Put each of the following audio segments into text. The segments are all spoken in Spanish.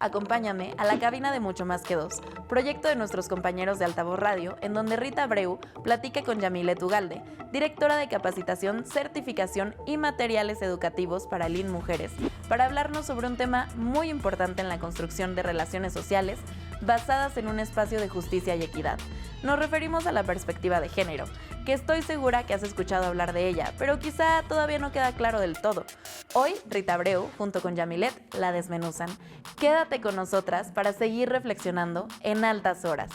Acompáñame a la cabina de Mucho Más que Dos, proyecto de nuestros compañeros de Altavoz Radio, en donde Rita Abreu platica con Yamilet Ugalde, directora de capacitación, certificación y materiales educativos para Lean Mujeres, para hablarnos sobre un tema muy importante en la construcción de relaciones sociales basadas en un espacio de justicia y equidad. Nos referimos a la perspectiva de género, que estoy segura que has escuchado hablar de ella, pero quizá todavía no queda claro del todo. Hoy, Rita Abreu, junto con Yamilet, la desmenuzan. Quédate con nosotras para seguir reflexionando en altas horas.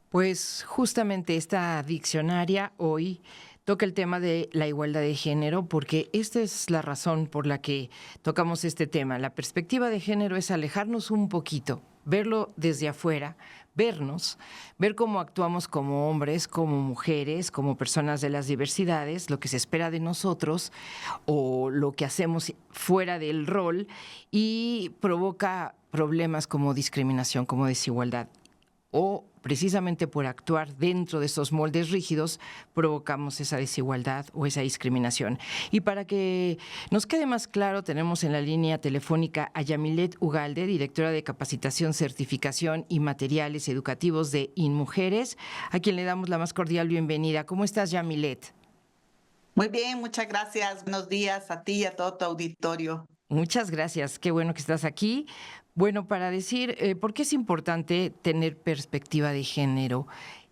Pues justamente esta diccionaria hoy toca el tema de la igualdad de género, porque esta es la razón por la que tocamos este tema. La perspectiva de género es alejarnos un poquito, verlo desde afuera, vernos, ver cómo actuamos como hombres, como mujeres, como personas de las diversidades, lo que se espera de nosotros o lo que hacemos fuera del rol, y provoca problemas como discriminación, como desigualdad, o precisamente por actuar dentro de estos moldes rígidos provocamos esa desigualdad o esa discriminación. Y para que nos quede más claro, tenemos en la línea telefónica a Yamilet Ugalde, directora de capacitación, certificación y materiales educativos de InMujeres, a quien le damos la más cordial bienvenida. ¿Cómo estás, Yamilet? Muy bien, muchas gracias. Buenos días a ti y a todo tu auditorio. Muchas gracias, qué bueno que estás aquí. Bueno, para decir, ¿por qué es importante tener perspectiva de género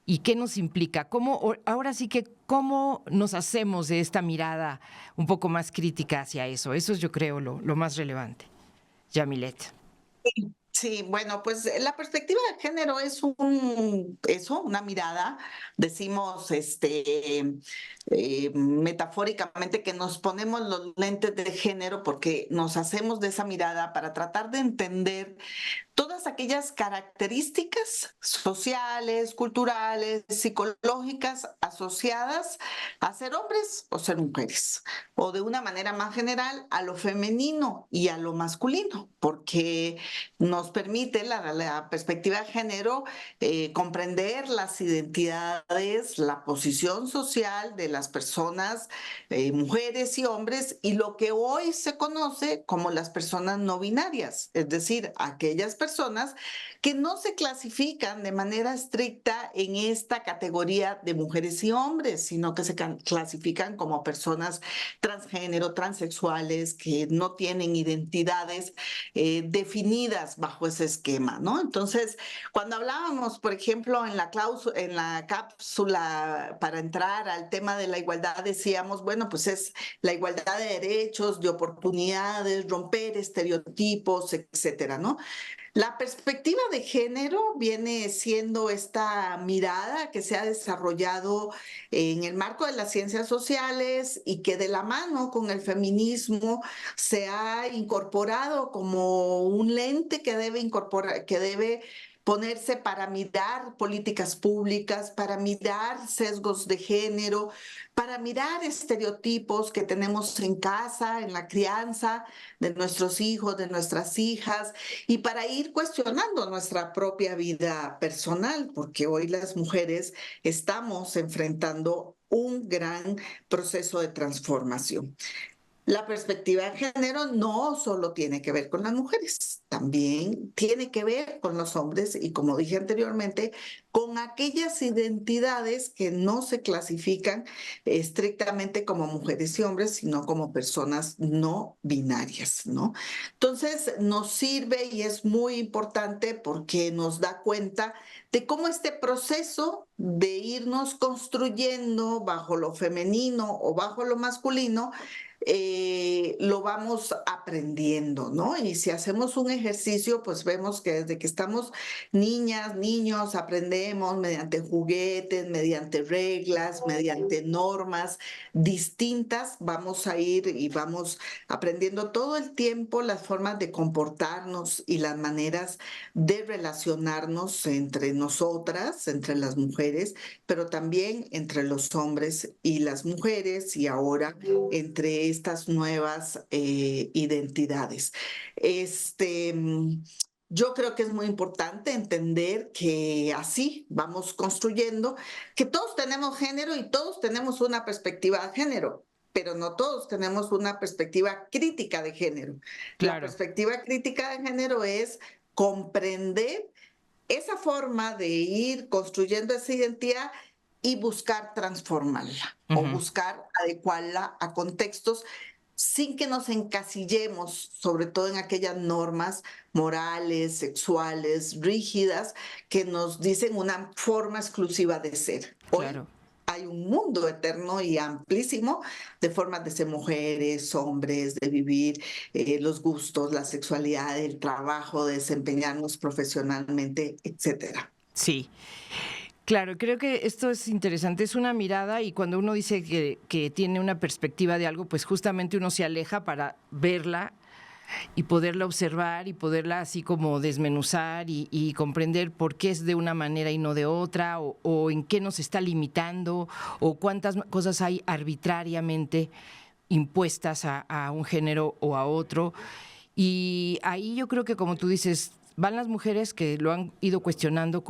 y qué nos implica? Ahora sí que, ¿cómo nos hacemos de esta mirada un poco más crítica hacia eso? Eso es, yo creo, lo más relevante. Yamilet. Sí, bueno, pues la perspectiva de género es una mirada, decimos metafóricamente que nos ponemos los lentes de género porque nos hacemos de esa mirada para tratar de entender todas aquellas características sociales, culturales, psicológicas asociadas a ser hombres o ser mujeres, o de una manera más general a lo femenino y a lo masculino, porque nos permite la perspectiva de género comprender las identidades, la posición social de las personas, mujeres y hombres, y lo que hoy se conoce como las personas no binarias, es decir, aquellas personas que no se clasifican de manera estricta en esta categoría de mujeres y hombres, sino que se clasifican como personas transgénero, transexuales, que no tienen identidades definidas bajo ese esquema, ¿no? Entonces, cuando hablábamos, por ejemplo, en la cápsula para entrar al tema de la igualdad, decíamos, bueno, pues es la igualdad de derechos, de oportunidades, romper estereotipos, etcétera, ¿no? La perspectiva de género viene siendo esta mirada que se ha desarrollado en el marco de las ciencias sociales y que de la mano con el feminismo se ha incorporado como un lente que debe ponerse para mirar políticas públicas, para mirar sesgos de género, para mirar estereotipos que tenemos en casa, en la crianza de nuestros hijos, de nuestras hijas, y para ir cuestionando nuestra propia vida personal, porque hoy las mujeres estamos enfrentando un gran proceso de transformación. La perspectiva de género no solo tiene que ver con las mujeres, también tiene que ver con los hombres y, como dije anteriormente, con aquellas identidades que no se clasifican estrictamente como mujeres y hombres, sino como personas no binarias, ¿no? Entonces, nos sirve y es muy importante porque nos da cuenta de cómo este proceso de irnos construyendo bajo lo femenino o bajo lo masculino lo vamos aprendiendo, ¿no? Y si hacemos un ejercicio, pues vemos que desde que estamos niñas, niños, aprendemos mediante juguetes, mediante reglas, mediante normas distintas, vamos a ir y vamos aprendiendo todo el tiempo las formas de comportarnos y las maneras de relacionarnos entre nosotras, entre las mujeres, pero también entre los hombres y las mujeres, y ahora entre estas nuevas identidades. Este, yo creo que es muy importante entender que así vamos construyendo, que todos tenemos género y todos tenemos una perspectiva de género, pero no todos tenemos una perspectiva crítica de género. La Claro. perspectiva crítica de género es comprender esa forma de ir construyendo esa identidad y buscar transformarla o buscar adecuarla a contextos sin que nos encasillemos, sobre todo en aquellas normas morales, sexuales, rígidas, que nos dicen una forma exclusiva de ser. Hoy Claro. hay un mundo eterno y amplísimo de formas de ser mujeres, hombres, de vivir los gustos, la sexualidad, el trabajo, de desempeñarnos profesionalmente, etcétera. Sí. Claro, creo que esto es interesante, es una mirada y cuando uno dice que tiene una perspectiva de algo, pues justamente uno se aleja para verla y poderla observar y poderla así como desmenuzar y comprender por qué es de una manera y no de otra, o en qué nos está limitando, o cuántas cosas hay arbitrariamente impuestas a un género o a otro. Y ahí yo creo que, como tú dices, van las mujeres que lo han ido cuestionando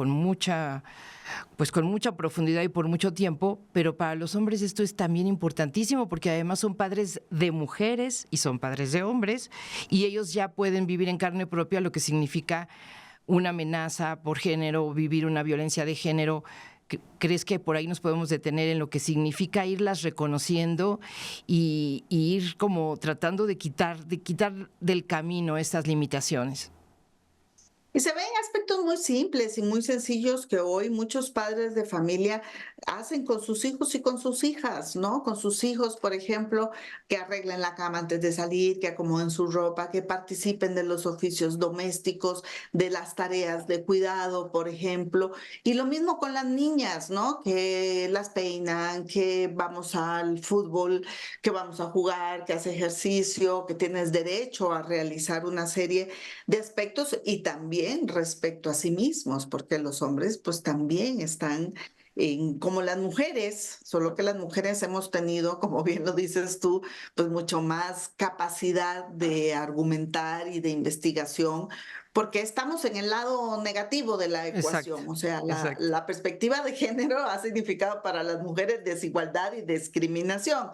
pues con mucha profundidad y por mucho tiempo, pero para los hombres esto es también importantísimo porque además son padres de mujeres y son padres de hombres y ellos ya pueden vivir en carne propia lo que significa una amenaza por género, vivir una violencia de género. ¿Crees que por ahí nos podemos detener en lo que significa irlas reconociendo y ir como tratando de quitar del camino estas limitaciones? Y se ven aspectos muy simples y muy sencillos que hoy muchos padres de familia hacen con sus hijos y con sus hijas, ¿no? Con sus hijos, por ejemplo, que arreglen la cama antes de salir, que acomoden su ropa, que participen de los oficios domésticos, de las tareas de cuidado, por ejemplo. Y lo mismo con las niñas, ¿no? Que las peinan, que vamos al fútbol, que vamos a jugar, que hace ejercicio, que tienes derecho a realizar una serie de aspectos y también respecto a sí mismos, porque los hombres pues también están como las mujeres, solo que las mujeres hemos tenido, como bien lo dices tú, pues mucho más capacidad de argumentar y de investigación, porque estamos en el lado negativo de la Exacto, ecuación, o sea, exacto. la perspectiva de género ha significado para las mujeres desigualdad y discriminación.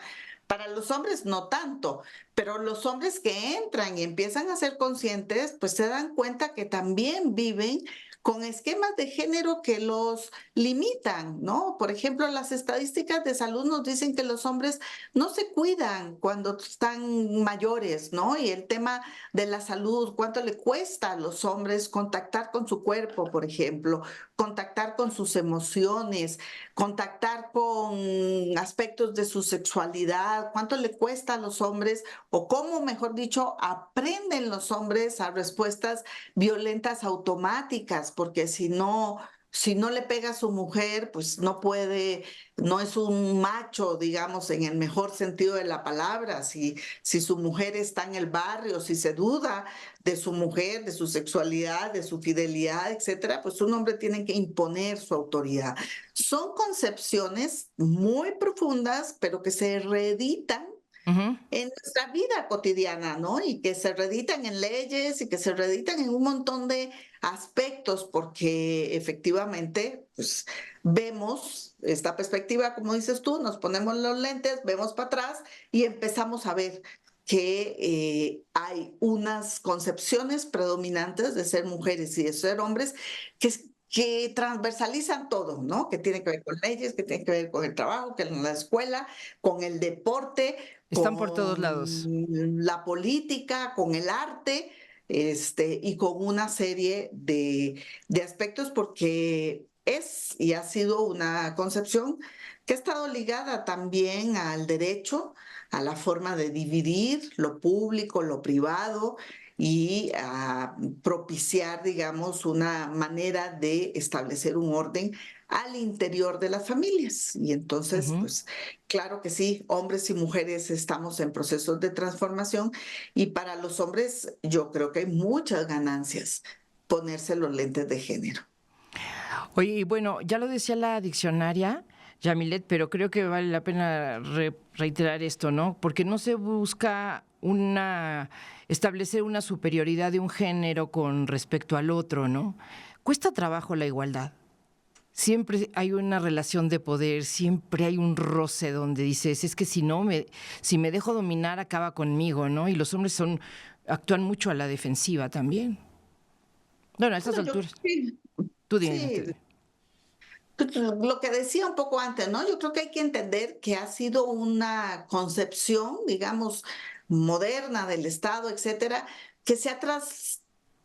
Para los hombres no tanto, pero los hombres que entran y empiezan a ser conscientes, pues se dan cuenta que también viven con esquemas de género que los limitan, ¿no? Por ejemplo, las estadísticas de salud nos dicen que los hombres no se cuidan cuando están mayores, ¿no? Y el tema de la salud, cuánto le cuesta a los hombres contactar con su cuerpo, por ejemplo, contactar con sus emociones, contactar con aspectos de su sexualidad, cuánto le cuesta a los hombres o cómo, mejor dicho, aprenden los hombres a respuestas violentas automáticas, porque si no le pega a su mujer, pues no puede, no es un macho, digamos, en el mejor sentido de la palabra. Si su mujer está en el barrio, si se duda de su mujer, de su sexualidad, de su fidelidad, etcétera, pues un hombre tiene que imponer su autoridad. Son concepciones muy profundas, pero que se reeditan en nuestra vida cotidiana, ¿no? Y que se reeditan en leyes y que se reeditan en un montón de aspectos, porque efectivamente, pues vemos esta perspectiva, como dices tú, nos ponemos los lentes, vemos para atrás y empezamos a ver que hay unas concepciones predominantes de ser mujeres y de ser hombres que transversalizan todo, ¿no? Que tiene que ver con leyes, que tiene que ver con el trabajo, con la escuela, con el deporte, Están por todos lados. con la política, con el arte, y con una serie de aspectos, porque es y ha sido una concepción que ha estado ligada también al derecho, a la forma de dividir lo público, lo privado y a propiciar, digamos, una manera de establecer un orden al interior de las familias. Y entonces, Ujú. pues claro que sí, hombres y mujeres estamos en procesos de transformación y para los hombres yo creo que hay muchas ganancias ponerse los lentes de género. Oye, y bueno, ya lo decía la diccionaria, Yamilet, pero creo que vale la pena reiterar esto, ¿no? Porque no se busca establecer una superioridad de un género con respecto al otro, ¿no? Cuesta trabajo la igualdad. Siempre hay una relación de poder, siempre hay un roce donde dices, es que si me dejo dominar acaba conmigo, ¿no? Y los hombres actúan mucho a la defensiva también. Bueno, a estas Bueno, yo alturas, sí, tú dime. sí, lo que decía un poco antes, ¿no? Yo creo que hay que entender que ha sido una concepción, digamos, moderna del Estado, etcétera, que se ha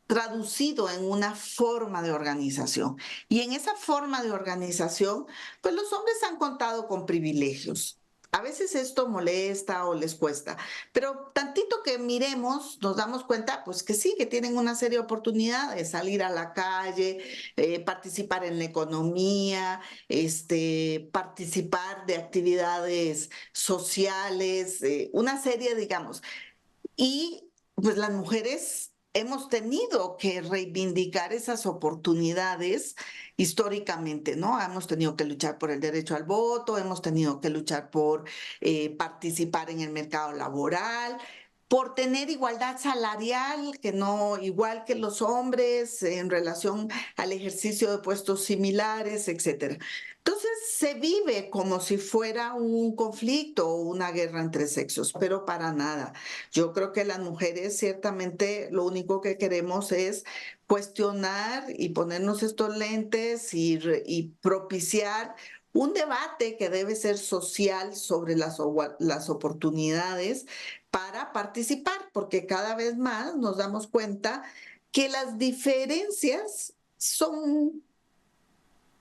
traducido en una forma de organización. Y en esa forma de organización, pues los hombres han contado con privilegios. A veces esto molesta o les cuesta, pero tantito que miremos, nos damos cuenta, pues que sí, que tienen una serie de oportunidades, salir a la calle, participar en la economía, participar de actividades sociales, una serie, digamos. Y pues las mujeres hemos tenido que reivindicar esas oportunidades históricamente, ¿no? Hemos tenido que luchar por el derecho al voto, hemos tenido que luchar por participar en el mercado laboral, por tener igualdad salarial, que no igual que los hombres en relación al ejercicio de puestos similares, etcétera. Entonces se vive como si fuera un conflicto o una guerra entre sexos, pero para nada. Yo creo que las mujeres ciertamente lo único que queremos es cuestionar y ponernos estos lentes y propiciar un debate que debe ser social sobre las oportunidades para participar, porque cada vez más nos damos cuenta que las diferencias son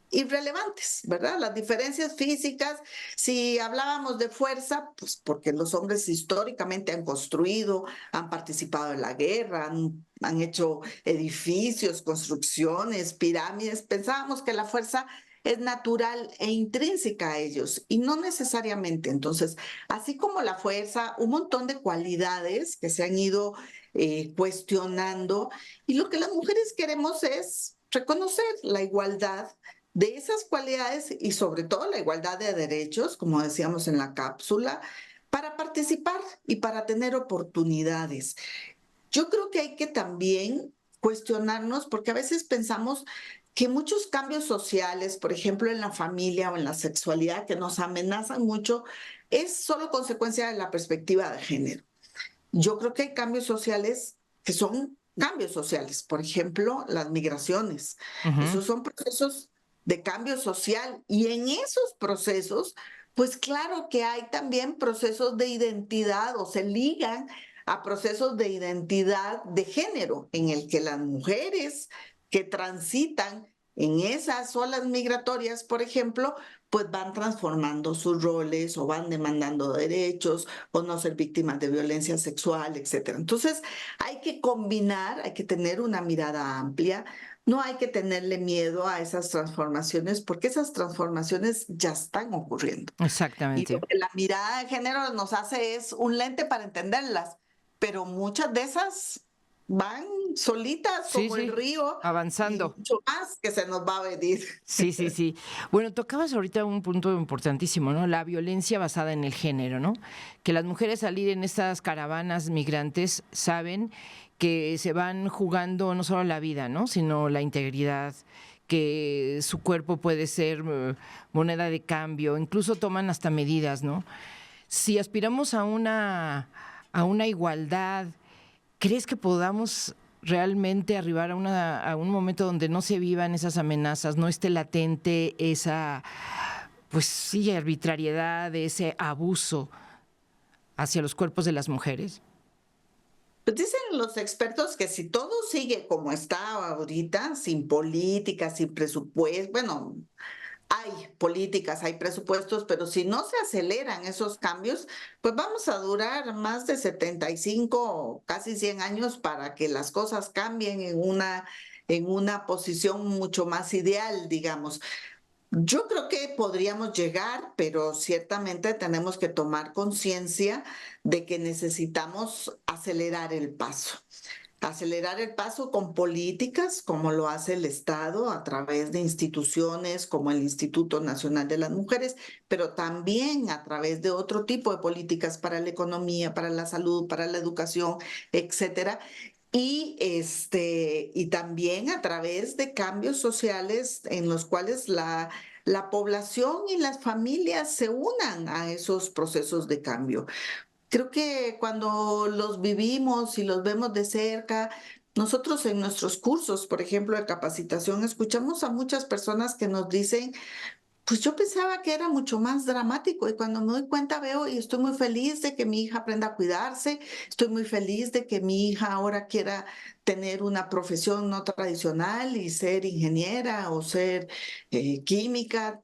irrelevantes, ¿verdad? Las diferencias físicas, si hablábamos de fuerza, pues porque los hombres históricamente han construido, han participado en la guerra, han hecho edificios, construcciones, pirámides, pensábamos que la fuerza es natural e intrínseca a ellos y no necesariamente. Entonces, así como la fuerza, un montón de cualidades que se han ido cuestionando y lo que las mujeres queremos es reconocer la igualdad de esas cualidades y sobre todo la igualdad de derechos, como decíamos en la cápsula, para participar y para tener oportunidades. Yo creo que hay que también cuestionarnos, porque a veces pensamos que muchos cambios sociales, por ejemplo, en la familia o en la sexualidad, que nos amenazan mucho, es solo consecuencia de la perspectiva de género. Yo creo que hay cambios sociales que son cambios sociales, por ejemplo, las migraciones. Ujú. Esos son procesos de cambio social y en esos procesos, pues claro que hay también procesos de identidad o se ligan a procesos de identidad de género en el que las mujeres que transitan en esas olas migratorias, por ejemplo, pues van transformando sus roles o van demandando derechos o no ser víctimas de violencia sexual, etcétera. Entonces, hay que combinar, hay que tener una mirada amplia, no hay que tenerle miedo a esas transformaciones porque esas transformaciones ya están ocurriendo. Y lo Exactamente. que la mirada de género nos hace es un lente para entenderlas, pero muchas de esas van solitas Sí, como el sí, río y avanzando. mucho más que se nos va a venir. Sí, sí, sí. Bueno, tocabas ahorita un punto importantísimo, ¿no? La violencia basada en el género, ¿no? Que las mujeres salir en estas caravanas migrantes saben que se van jugando no solo la vida, ¿no? Sino la integridad, que su cuerpo puede ser moneda de cambio, incluso toman hasta medidas, ¿no? Si aspiramos a una igualdad, ¿crees que podamos realmente arribar a un momento donde no se vivan esas amenazas, no esté latente esa, pues sí, arbitrariedad, ese abuso hacia los cuerpos de las mujeres? Pues dicen los expertos que si todo sigue como está ahorita, sin políticas, sin presupuesto, bueno, hay políticas, hay presupuestos, pero si no se aceleran esos cambios, pues vamos a durar más de 75, casi 100 años para que las cosas cambien en una posición mucho más ideal, digamos. Yo creo que podríamos llegar, pero ciertamente tenemos que tomar conciencia de que necesitamos acelerar el paso. Acelerar el paso con políticas, como lo hace el Estado a través de instituciones como el Instituto Nacional de las Mujeres, pero también a través de otro tipo de políticas para la economía, para la salud, para la educación, etcétera. Y también a través de cambios sociales en los cuales la población y las familias se unan a esos procesos de cambio. Creo que cuando los vivimos y los vemos de cerca, nosotros en nuestros cursos, por ejemplo, de capacitación, escuchamos a muchas personas que nos dicen, pues yo pensaba que era mucho más dramático y cuando me doy cuenta veo y estoy muy feliz de que mi hija aprenda a cuidarse, estoy muy feliz de que mi hija ahora quiera tener una profesión no tradicional y ser ingeniera o ser química,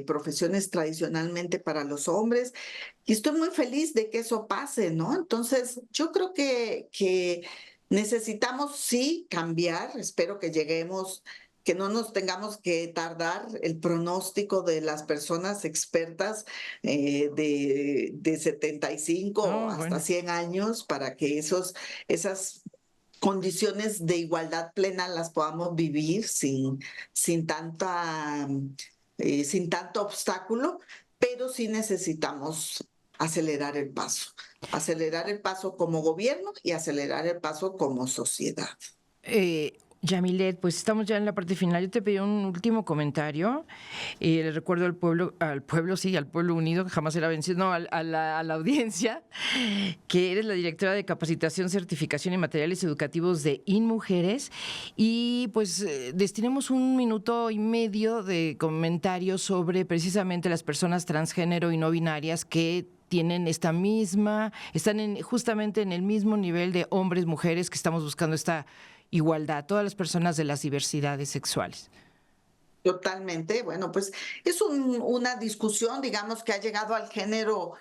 profesiones tradicionalmente para los hombres. Y estoy muy feliz de que eso pase, ¿no? Entonces, yo creo que necesitamos sí cambiar, espero que lleguemos, que no nos tengamos que tardar el pronóstico de las personas expertas de 75 No, hasta bueno. 100 años para que esas condiciones de igualdad plena las podamos vivir sin sin tanto obstáculo, pero sí necesitamos acelerar el paso como gobierno y acelerar el paso como sociedad. Yamilet, pues estamos ya en la parte final. Yo te pedí un último comentario. Le recuerdo al pueblo, sí, al pueblo unido, que jamás será vencido, no, a la audiencia, que eres la directora de capacitación, certificación y materiales educativos de InMujeres. Y pues destinemos 1 minuto y medio de comentarios sobre precisamente las personas transgénero y no binarias que tienen están justamente en el mismo nivel de hombres, mujeres, que estamos buscando esta igualdad, todas las personas de las diversidades sexuales. Totalmente. Bueno, pues es una discusión, digamos, que ha llegado al género.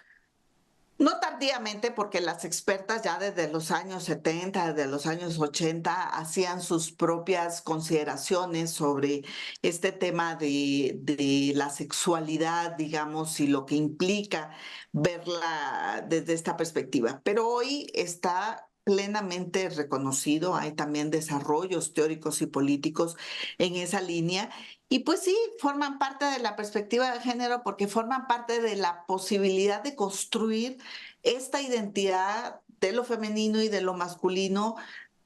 No tardíamente, porque las expertas ya desde los años 70, desde los años 80, hacían sus propias consideraciones sobre este tema de la sexualidad, digamos, y lo que implica verla desde esta perspectiva. Pero hoy está plenamente reconocido, hay también desarrollos teóricos y políticos en esa línea y pues sí, forman parte de la perspectiva de género porque forman parte de la posibilidad de construir esta identidad de lo femenino y de lo masculino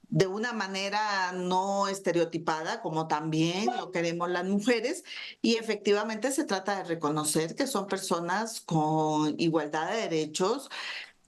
de una manera no estereotipada, como también lo queremos las mujeres, y efectivamente se trata de reconocer que son personas con igualdad de derechos,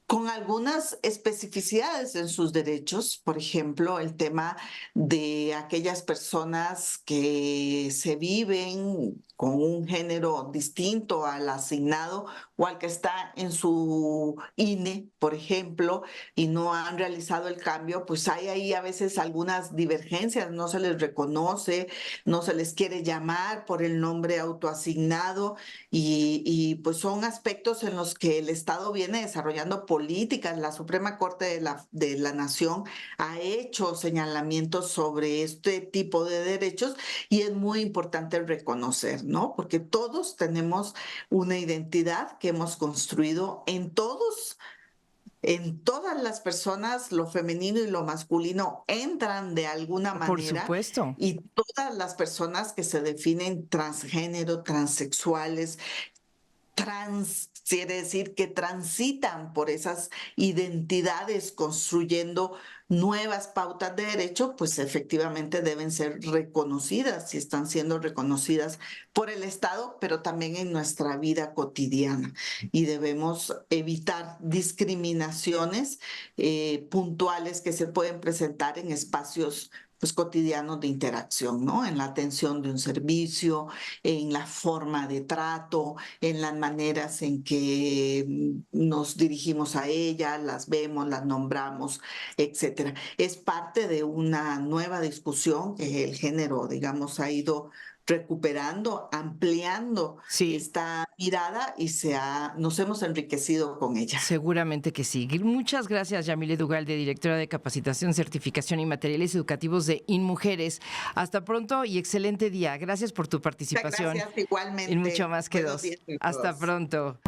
con algunas especificidades en sus derechos, por ejemplo, el tema de aquellas personas que se viven con un género distinto al asignado o al que está en su INE, por ejemplo, y no han realizado el cambio, pues hay ahí a veces algunas divergencias, no se les reconoce, no se les quiere llamar por el nombre autoasignado y pues son aspectos en los que el Estado viene desarrollando políticas. La Suprema Corte de la Nación ha hecho señalamientos sobre este tipo de derechos y es muy importante reconocer, ¿no? Porque todos tenemos una identidad que hemos construido en todas las personas, lo femenino y lo masculino entran de alguna Por manera supuesto. y todas las personas que se definen transgénero, transexuales, quiere decir que transitan por esas identidades construyendo nuevas pautas de derecho, pues efectivamente deben ser reconocidas y están siendo reconocidas por el Estado, pero también en nuestra vida cotidiana. Y debemos evitar discriminaciones puntuales que se pueden presentar en espacios pues, cotidianos de interacción, ¿no? En la atención de un servicio, en la forma de trato, en las maneras en que nos dirigimos a ella, las vemos, las nombramos, etcétera. Es parte de una nueva discusión que el género, digamos, ha ido recuperando, ampliando Sí. esta mirada y nos hemos enriquecido con ella. Seguramente que sí. Muchas gracias, Yamile Dugalde, directora de Capacitación, Certificación y Materiales Educativos de InMujeres. Hasta pronto y excelente día. Gracias por tu participación. Muchas gracias, igualmente. En Mucho Más que Buenos Dos. días a Hasta todos. pronto.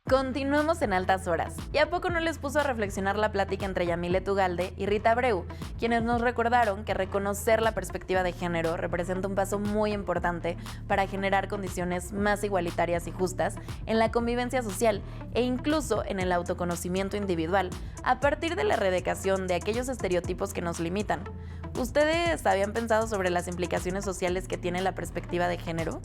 Continuamos en Altas Horas. ¿Y a poco no les puso a reflexionar la plática entre Yamile Tugalde y Rita Abreu, quienes nos recordaron que reconocer la perspectiva de género representa un paso muy importante para generar condiciones más igualitarias y justas en la convivencia social e incluso en el autoconocimiento individual, a partir de la erradicación de aquellos estereotipos que nos limitan? ¿Ustedes habían pensado sobre las implicaciones sociales que tiene la perspectiva de género?